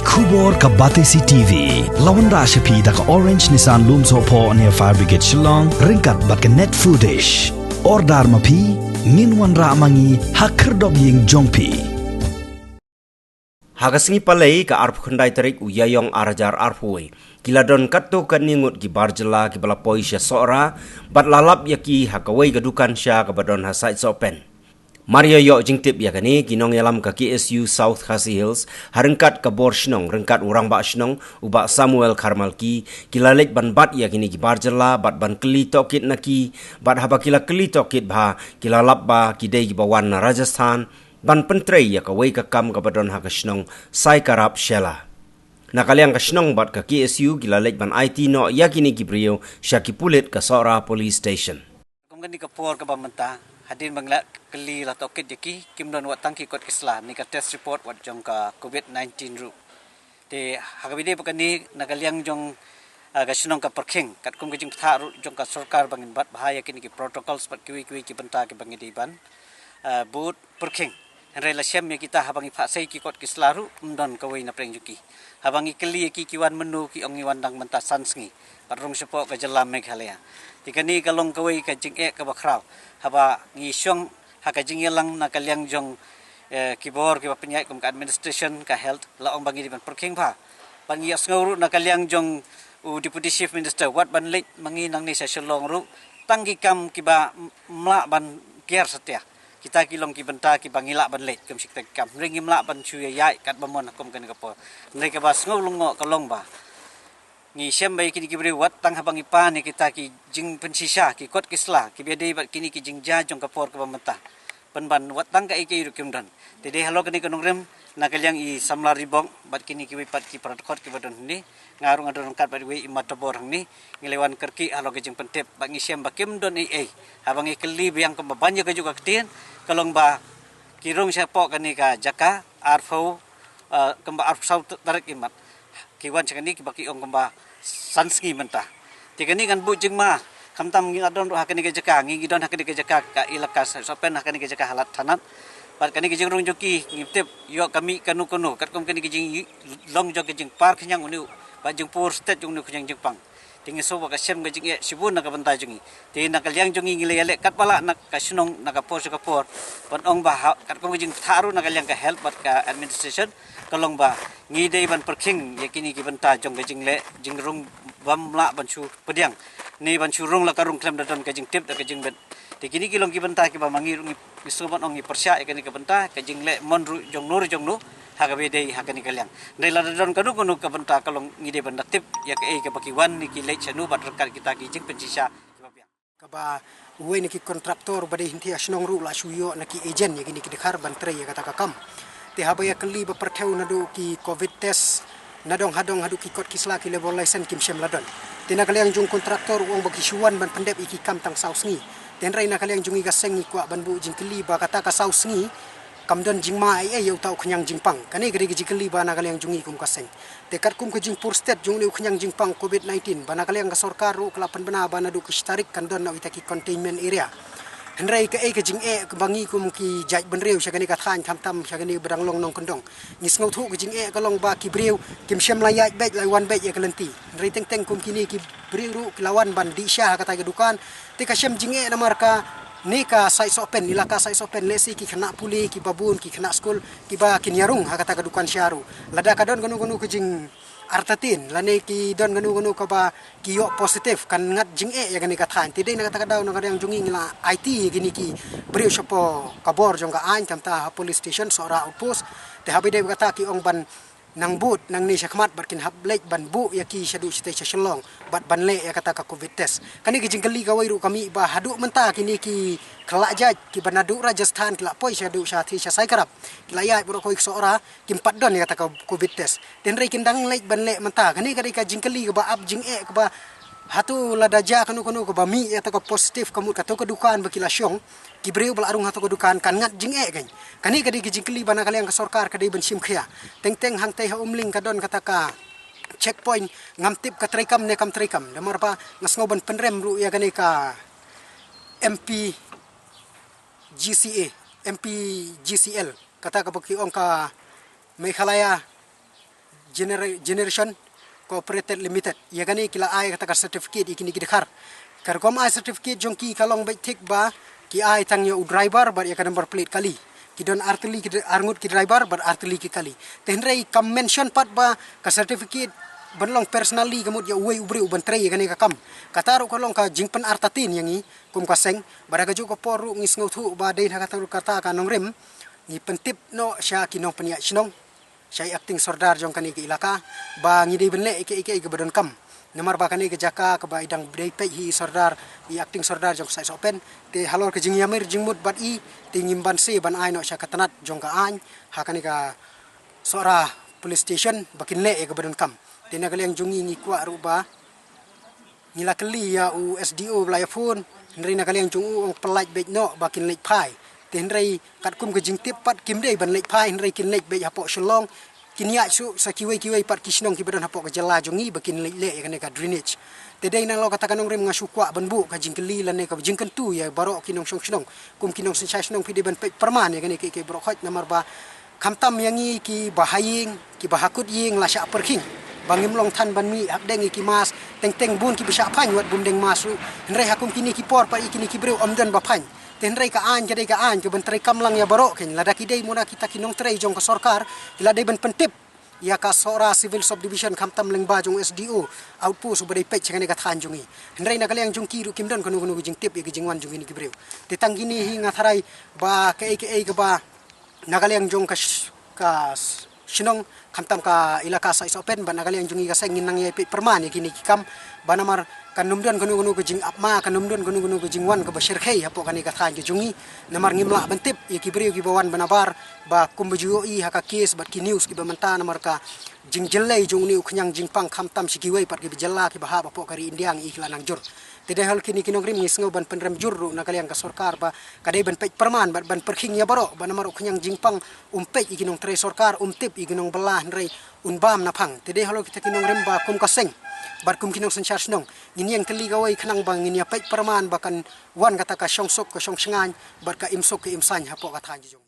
Kubor ka Batesi TV. Lawan Rashapi da ka Orange Nissan Lumso po near Fire Brigade Shillong. Ringkat bat ka net footage. Ordar mapi. Minwan ra mangi hakerdog ying jongpi. Hagasngi palai ka arp khundai tarik uyayong arajar arpui. Kiladon katto kaningut ki barjela ki balapoi sya sora. Bat lalap yaki hakawai gadukan sya ka badon hasait sopen. Maria yok jingtip ya kani kinong yalam ka KSU South Khasi Hills harengkat ka bor shnong rengkat urang ba shnong uba Samuel Karmalki kilalek ban bat ya kini ki barjela bat ban keli tokit naki bat haba kila keli tokit bha kilalap ba kidai ki bawan na Rajasthan ban pentrei ya ka wei ka kam ka badon ha ka shnong sai karap shela nakaliang ka shnong bat ka KSU kilalek ban IT no ya kini ki brio syakipulit ka Sora Police Station Kung ka por ka bamanta hadin bangla keli la tokit yaki kimdon wat tangki kot kisla ni ka test report wat jong ka COVID-19 ru te hagabide pakani nakaliang jong ga shnong ka parking kat kum jing tha ru jong ka sarkar bangin bat bahaya kini ki protocols pat kiwi ki banta ki bangidi ban boot parking rela syam ya kita habangi phasai ki kot kisla ru mdon ka wei na preng juki habangi keli ki kiwan menu ki ongi wandang menta sansngi parung sepo ka jelam Meghalaya tikani kalong ka wei ka jing ka bakraw haba ngi syong haka jing yelang nakaliang jong kibor ki penyai kum ka administration ka health la ong bangi di ban parking pha ban ngi asnguru nakaliang jong deputy chief minister wat ban lek mangi nang ni sa shalong ru tangki kam kiba mla ban kier setia kita kilong ki benta ki bangila ban lek kum sikta kam ringi mla ban chu yai kat bamon kum kan ka po nei ka bas ngulung ngo kalong ba ngi syambai kini ki beri wat tang habang ipa ni kita ki jing pensisa ki kot kisla ki bedi bat kini ki jing ja jong kapor ka pamenta ban wat tang ka iki rukim dan tede halo kini kanong rem nakaliang i samlar ribong bat kini ki wipat ki protokol ki badon ni ngarung adon kat bat wi imatabor ni ngilewan kerki halo ke jing pentep bat ngi syam bakim don ai habang i keli biang ka babanya ka juga ketien kalong ba kirong siapa kani ka jaka arfau kemba arfau tarik imat kiwan sekali kibaki ong kemba sansgi mentah tikani kan bu jing ma kamtam ngi adon ro hakani ke jaka ngi don hakani ke jaka ka ilakas sopen hakani ke jaka halat tanat bat kani ke jing rung joki ngiptep yo kami kanu kat kom kani ke jing long jok ke jing park nyang unu ba jing pur state jung nu nyang jing pang tingi so ba ka sem ke jing sibun na ka banta jungi ti na kalyang jungi ngile yale kat pala na ka sunong na ka por ban ong ba kat kom ke jing tharu na kalyang ka health bat ka administration kalong ba ngidei ban parking yakini ki banta jong ke jing le jing rung bamla ban chu pediang ni ban chu rung la karung klem dadon ke jing tip da ke jing bet tikini ki long ki banta ki ba mangi rung bisoban ong ni persya yakini ke banta ke jing le mon ru jong nu hagabe dei hakani kalyang nei la dadon kanu ke banta kalong ngidei ban tip ya ke bakiwan ni ki le chanu bat rekat kita ki jing pensisa ka ba uwe ni ki kontraktor bade hinti asnong ru la shuyo na ki agent yakini ki dekhar ban tre ya kata kakam te habaya keli beperkeu nadu ki covid test nadong hadong hadu ki kot kisla ki level license kim syam ladon tina kaliang jung kontraktor wong bagi syuan ban pendep iki kam tang sausngi ten raina kaliang jungi gaseng ni kwa ban bu jing keli ba kata ka sausngi kamdon jing ma ai yau tau khnyang jing pang kani gari gi keli ba na kaliang jungi kum kaseng te kat kum ke jing pur state jung ni khnyang jing pang covid 19 bana kaliang ka sarkar ru kelapan bena bana du ki starik kandon na witaki containment area Henry ke jing bangi kum ki jai benreu syagani ka than tam syagani berang long nong kendong ngis ngau thu ke jing kalong ba ki breu kim syam layat baik lai wan baik ya kelenti Henry teng kum kini ki breu lawan ban di syah kata ke dukan te ka syam jing namar ka ni ka sai sopen ilaka sai sopen lesi ki kena puli ki babun ki kena skul ki ba kinyarung kata ke dukan syaru lada kadon ganu ke jing artatin lane ki don ganu ka ba ki yo positif kan ngat jing ya gani ka than tidai na kata daw na kadang jungi ngila IT gini ki brio sopo kabor jong ka ain kamta police station sora outpost te habide kata ki ong ban nang but nang ni syakmat barkin hablek ban bu ya ki syadu site shalong bat ban le ya kata ka covid test kani ki jingkeli ka wairu kami ba hadu menta kini ki kelak jaj ki banadu Rajasthan kelak poi syadu syati syasai karap layai bro koi sora kimpat don ya kata ka covid test den rei kindang lek ban le menta kani ka jingkeli ka ba ab jing ka ba hatu ladaja kanu ka ba mi ya ta ka positif kamu ka to ka dukan bakila syong kibreu bal arung hatu ka dukan kan ngat jing kan kani ka jingkeli bana kaliang ka sarkar ka dei ban sim khia teng hang tei ha umling ka don kata ka checkpoint ngamtip ka trikam ne kam trikam damar pa ngasngoban penrem ru ya kani ka MP GCL kata ka baki ong ka Meghalaya Generation Cooperated Limited ya gani kila ai kata certificate ikini kidekar karkom ai certificate jongki kalong baik tik ba ki ai tang ya driver bar ya number plate kali kidon artili ki arngut ki driver bar artili ki kali tenrei kam mention pat ba ka certificate benlong personally kamut ya uwe ubri uban trei ya gani ka kam kataru kalong ka jingpen artatin yangi kum kaseng baraga juga poru ngis nguthu ba dein hakataru kata ka nongrem ni pentip no sya kinong penia sinong syai acting sordar jong kani ke ilaka ba ngidi benle ike ke badon kam namar ba kani ke jaka ke ba idang bdai pe hi sordar i acting sordar jong sai sopen te halor ke jing yamir jingmut bat i te ngimban se ban ai no sya katanat jong ka an ha kani ka sora police station bakin le ke badon kam te nagal yang jungi ngi kwa ruba ngila keli ya USDO blaya phone nri nagal yang jungu ong pelaj bet no bakin le pai tenrei kat kum ke jingtip pat kimdei ban lek pai nrei kin lek be hapok shlong kinia su sakiwei pat kisnong ki badan hapok ke jela jongi bakin lek le kan ka drainage tedei nang lo katakan nong rem ngasukwa ban bu ka jingkeli lan ne ka jingken tu ya barok kinong shnong kum kinong sensai shnong pide ban pe perman ya kan ke brokhat namar ba kamtam yangi ki bahaying ki bahakut ying la sya perking bangim long tan ban mi hak deng ki mas teng bun ki bisa phany wat bum deng masu nrei hakum kini ki por pa ikini ki breu omdan ba phany tenrei ka an jadi ka an ke bentrai kamlang ya barok ken lada kidei muna kita kinong trei jong ka sorkar ila dei ben pentip ya ka sora civil subdivision kamtam lengba jong SDO outpost ubadai pech ngane ka than jongi hendrei na kaliang jong kiru kimdon kono kono jing tip ya jing wan jong ini ki breu titang gini hinga tharai ba ke ba nagaliang jong ka sinong kamtam ka ilaka sa isopen ba nagaliang jong ka sengin nang ye perman ya kini kikam banamar kanumdon kono ke jing apma kanumdon kono ke jing wan ke basir khei hapo kani ka than ke jungi namar ngimla bentip ye kibriu ki bawan banabar ba kumbuju i haka kes bat ki news ki bamanta namar ka jing jelai jung ni uknyang jing pang khamtam sikiwei pat ki bijalla ki bahaba po kari indiang i klanang jur tede hal kini kinongrim ngisngo ban penrem jurru nakaliang ka sorkar ba kadai ban pej perman ban perking ya baro banamar uknyang jing pang umpej ikinong tre sorkar umtip ikinong belah nrei unbam napang tede halo kita kinongrim ba kum kaseng bar kum kinong senchar snong ngini yang keli gawai khnang bang ngini pej perman bakan wan kata ka shongsok ka shongsengan bar ka imsok ke imsan hapo ka than